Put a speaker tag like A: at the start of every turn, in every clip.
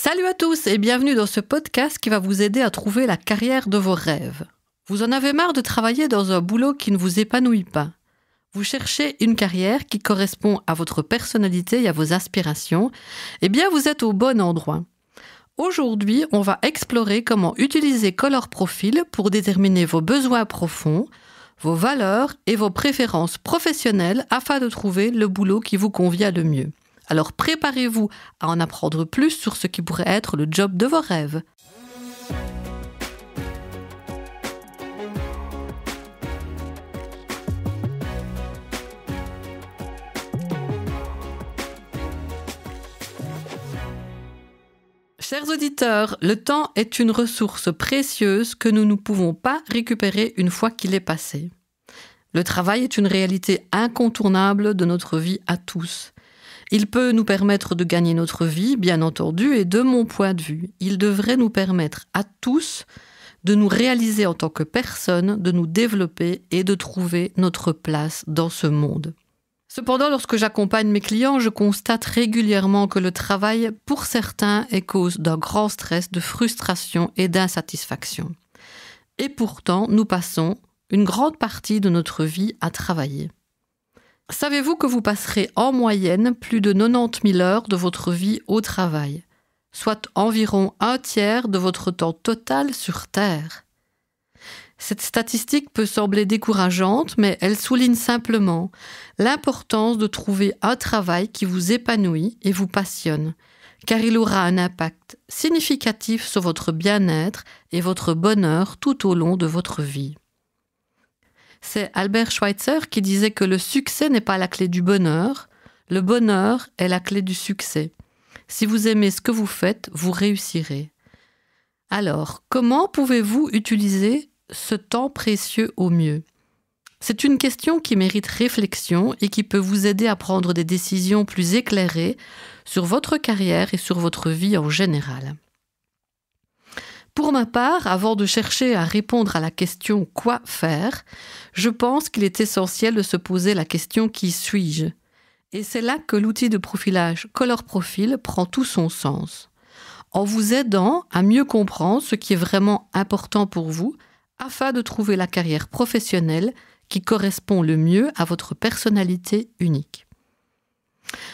A: Salut à tous et bienvenue dans ce podcast qui va vous aider à trouver la carrière de vos rêves. Vous en avez marre de travailler dans un boulot qui ne vous épanouit pas. Vous cherchez une carrière qui correspond à votre personnalité et à vos aspirations. Eh bien, vous êtes au bon endroit. Aujourd'hui, on va explorer comment utiliser Color Profile pour déterminer vos besoins profonds, vos valeurs et vos préférences professionnelles afin de trouver le boulot qui vous convient le mieux. Alors préparez-vous à en apprendre plus sur ce qui pourrait être le job de vos rêves. Chers auditeurs, le temps est une ressource précieuse que nous ne pouvons pas récupérer une fois qu'il est passé. Le travail est une réalité incontournable de notre vie à tous. Il peut nous permettre de gagner notre vie, bien entendu, et de mon point de vue, il devrait nous permettre à tous de nous réaliser en tant que personne, de nous développer et de trouver notre place dans ce monde. Cependant, lorsque j'accompagne mes clients, je constate régulièrement que le travail, pour certains, est cause d'un grand stress, de frustration et d'insatisfaction. Et pourtant, nous passons une grande partie de notre vie à travailler. Savez-vous que vous passerez en moyenne plus de 90 000 heures de votre vie au travail, soit environ un tiers de votre temps total sur Terre? Cette statistique peut sembler décourageante, mais elle souligne simplement l'importance de trouver un travail qui vous épanouit et vous passionne, car il aura un impact significatif sur votre bien-être et votre bonheur tout au long de votre vie. C'est Albert Schweitzer qui disait que le succès n'est pas la clé du bonheur, le bonheur est la clé du succès. Si vous aimez ce que vous faites, vous réussirez. Alors, comment pouvez-vous utiliser ce temps précieux au mieux? C'est une question qui mérite réflexion et qui peut vous aider à prendre des décisions plus éclairées sur votre carrière et sur votre vie en général. Pour ma part, avant de chercher à répondre à la question « quoi faire ?», je pense qu'il est essentiel de se poser la question « qui suis-je ?» Et c'est là que l'outil de profilage Color Profile prend tout son sens, en vous aidant à mieux comprendre ce qui est vraiment important pour vous afin de trouver la carrière professionnelle qui correspond le mieux à votre personnalité unique.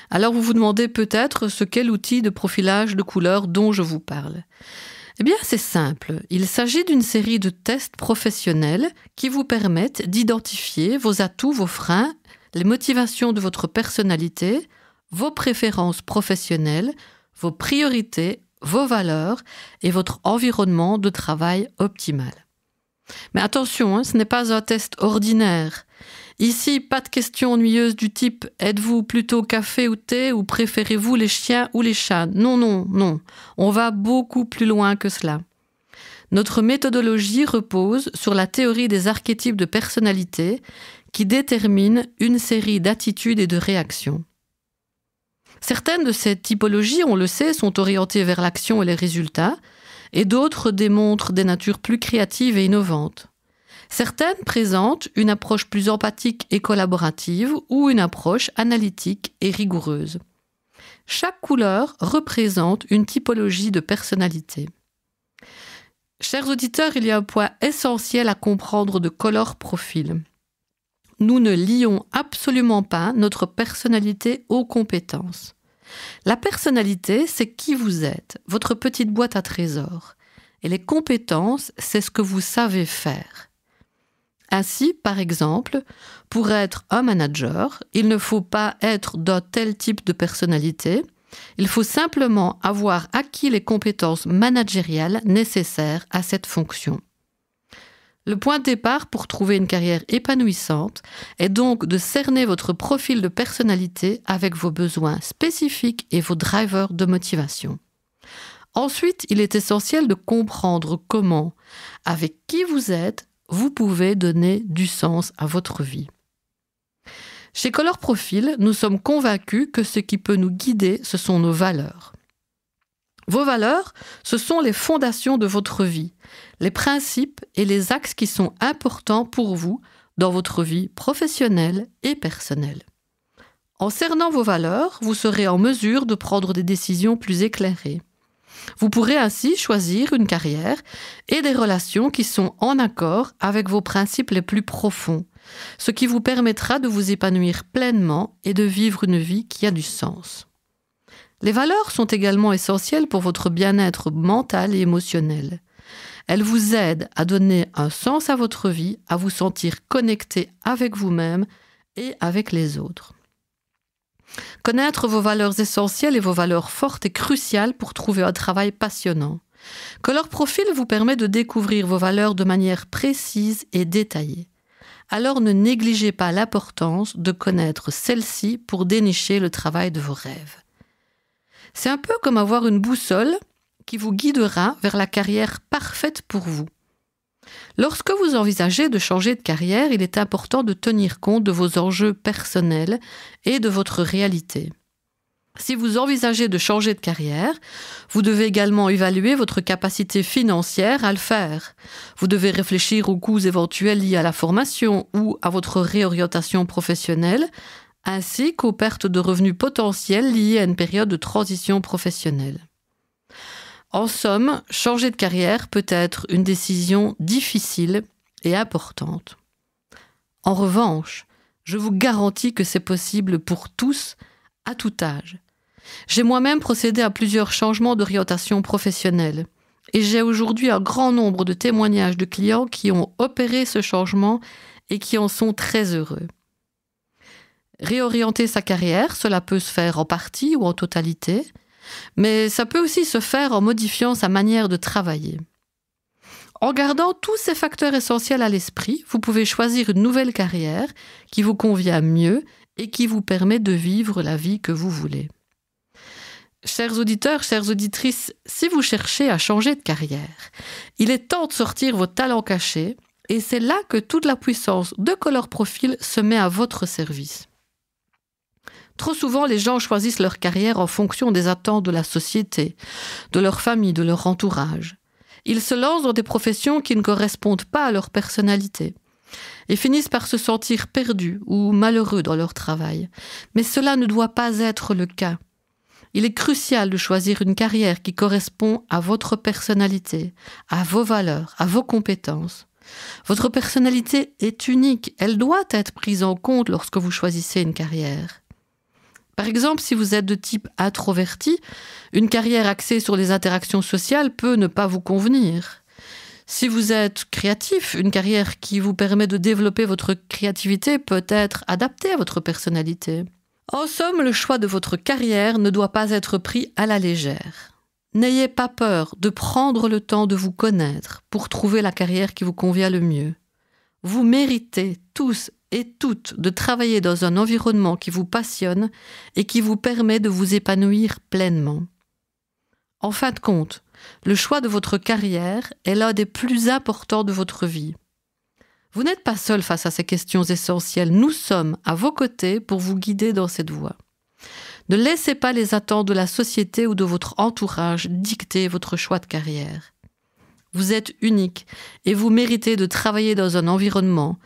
A: Alors vous vous demandez peut-être ce qu'est l'outil de profilage de couleurs dont je vous parle. Eh bien, c'est simple. Il s'agit d'une série de tests professionnels qui vous permettent d'identifier vos atouts, vos freins, les motivations de votre personnalité, vos préférences professionnelles, vos priorités, vos valeurs et votre environnement de travail optimal. Mais attention, ce n'est pas un test ordinaire. Ici, pas de questions ennuyeuses du type « êtes-vous plutôt café ou thé ou préférez-vous les chiens ou les chats ?» Non, non, non. On va beaucoup plus loin que cela. Notre méthodologie repose sur la théorie des archétypes de personnalité qui détermine une série d'attitudes et de réactions. Certaines de ces typologies, on le sait, sont orientées vers l'action et les résultats, et d'autres démontrent des natures plus créatives et innovantes. Certaines présentent une approche plus empathique et collaborative ou une approche analytique et rigoureuse. Chaque couleur représente une typologie de personnalité. Chers auditeurs, il y a un point essentiel à comprendre de Color Profile. Nous ne lions absolument pas notre personnalité aux compétences. La personnalité, c'est qui vous êtes, votre petite boîte à trésors. Et les compétences, c'est ce que vous savez faire. Ainsi, par exemple, pour être un manager, il ne faut pas être d'un tel type de personnalité, il faut simplement avoir acquis les compétences managériales nécessaires à cette fonction. Le point de départ pour trouver une carrière épanouissante est donc de cerner votre profil de personnalité avec vos besoins spécifiques et vos drivers de motivation. Ensuite, il est essentiel de comprendre comment, avec qui vous êtes, vous pouvez donner du sens à votre vie. Chez Color Profile, nous sommes convaincus que ce qui peut nous guider, ce sont nos valeurs. Vos valeurs, ce sont les fondations de votre vie, les principes et les axes qui sont importants pour vous dans votre vie professionnelle et personnelle. En cernant vos valeurs, vous serez en mesure de prendre des décisions plus éclairées. Vous pourrez ainsi choisir une carrière et des relations qui sont en accord avec vos principes les plus profonds, ce qui vous permettra de vous épanouir pleinement et de vivre une vie qui a du sens. Les valeurs sont également essentielles pour votre bien-être mental et émotionnel. Elles vous aident à donner un sens à votre vie, à vous sentir connecté avec vous-même et avec les autres. Connaître vos valeurs essentielles et vos valeurs fortes est crucial pour trouver un travail passionnant. Color Profil vous permet de découvrir vos valeurs de manière précise et détaillée. Alors ne négligez pas l'importance de connaître celles-ci pour dénicher le travail de vos rêves. C'est un peu comme avoir une boussole qui vous guidera vers la carrière parfaite pour vous. Lorsque vous envisagez de changer de carrière, il est important de tenir compte de vos enjeux personnels et de votre réalité. Si vous envisagez de changer de carrière, vous devez également évaluer votre capacité financière à le faire. Vous devez réfléchir aux coûts éventuels liés à la formation ou à votre réorientation professionnelle, ainsi qu'aux pertes de revenus potentielles liées à une période de transition professionnelle. En somme, changer de carrière peut être une décision difficile et importante. En revanche, je vous garantis que c'est possible pour tous, à tout âge. J'ai moi-même procédé à plusieurs changements d'orientation professionnelle et j'ai aujourd'hui un grand nombre de témoignages de clients qui ont opéré ce changement et qui en sont très heureux. Réorienter sa carrière, cela peut se faire en partie ou en totalité, mais ça peut aussi se faire en modifiant sa manière de travailler. En gardant tous ces facteurs essentiels à l'esprit, vous pouvez choisir une nouvelle carrière qui vous convient mieux et qui vous permet de vivre la vie que vous voulez. Chers auditeurs, chères auditrices, si vous cherchez à changer de carrière, il est temps de sortir vos talents cachés et c'est là que toute la puissance de Color Profil se met à votre service. Trop souvent, les gens choisissent leur carrière en fonction des attentes de la société, de leur famille, de leur entourage. Ils se lancent dans des professions qui ne correspondent pas à leur personnalité et finissent par se sentir perdus ou malheureux dans leur travail. Mais cela ne doit pas être le cas. Il est crucial de choisir une carrière qui correspond à votre personnalité, à vos valeurs, à vos compétences. Votre personnalité est unique, elle doit être prise en compte lorsque vous choisissez une carrière. Par exemple, si vous êtes de type introverti, une carrière axée sur les interactions sociales peut ne pas vous convenir. Si vous êtes créatif, une carrière qui vous permet de développer votre créativité peut être adaptée à votre personnalité. En somme, le choix de votre carrière ne doit pas être pris à la légère. N'ayez pas peur de prendre le temps de vous connaître pour trouver la carrière qui vous convient le mieux. Vous méritez tous et toutes de travailler dans un environnement qui vous passionne et qui vous permet de vous épanouir pleinement. En fin de compte, le choix de votre carrière est l'un des plus importants de votre vie. Vous n'êtes pas seul face à ces questions essentielles. Nous sommes à vos côtés pour vous guider dans cette voie. Ne laissez pas les attentes de la société ou de votre entourage dicter votre choix de carrière. Vous êtes unique et vous méritez de travailler dans un environnement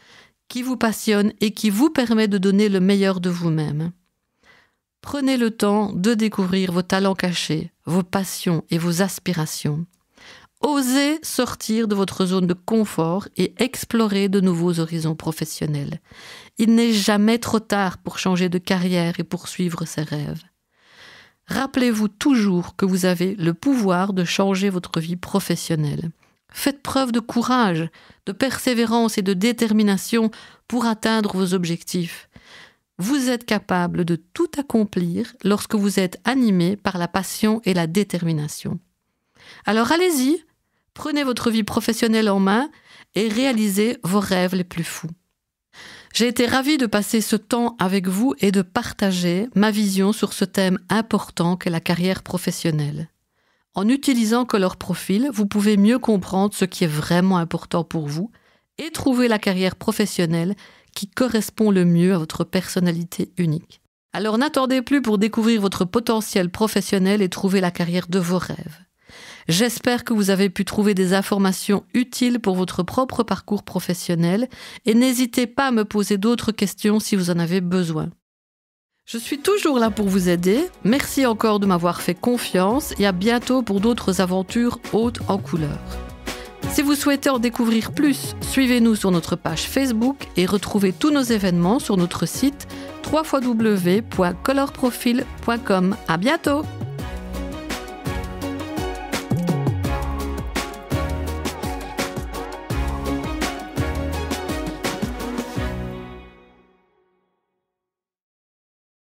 A: qui vous passionne et qui vous permet de donner le meilleur de vous-même. Prenez le temps de découvrir vos talents cachés, vos passions et vos aspirations. Osez sortir de votre zone de confort et explorer de nouveaux horizons professionnels. Il n'est jamais trop tard pour changer de carrière et poursuivre ses rêves. Rappelez-vous toujours que vous avez le pouvoir de changer votre vie professionnelle. Faites preuve de courage, de persévérance et de détermination pour atteindre vos objectifs. Vous êtes capable de tout accomplir lorsque vous êtes animé par la passion et la détermination. Alors allez-y, prenez votre vie professionnelle en main et réalisez vos rêves les plus fous. J'ai été ravie de passer ce temps avec vous et de partager ma vision sur ce thème important qu'est la carrière professionnelle. En utilisant Color Profil, vous pouvez mieux comprendre ce qui est vraiment important pour vous et trouver la carrière professionnelle qui correspond le mieux à votre personnalité unique. Alors n'attendez plus pour découvrir votre potentiel professionnel et trouver la carrière de vos rêves. J'espère que vous avez pu trouver des informations utiles pour votre propre parcours professionnel et n'hésitez pas à me poser d'autres questions si vous en avez besoin. Je suis toujours là pour vous aider. Merci encore de m'avoir fait confiance et à bientôt pour d'autres aventures hautes en couleurs. Si vous souhaitez en découvrir plus, suivez-nous sur notre page Facebook et retrouvez tous nos événements sur notre site www.colorprofil.com. À bientôt!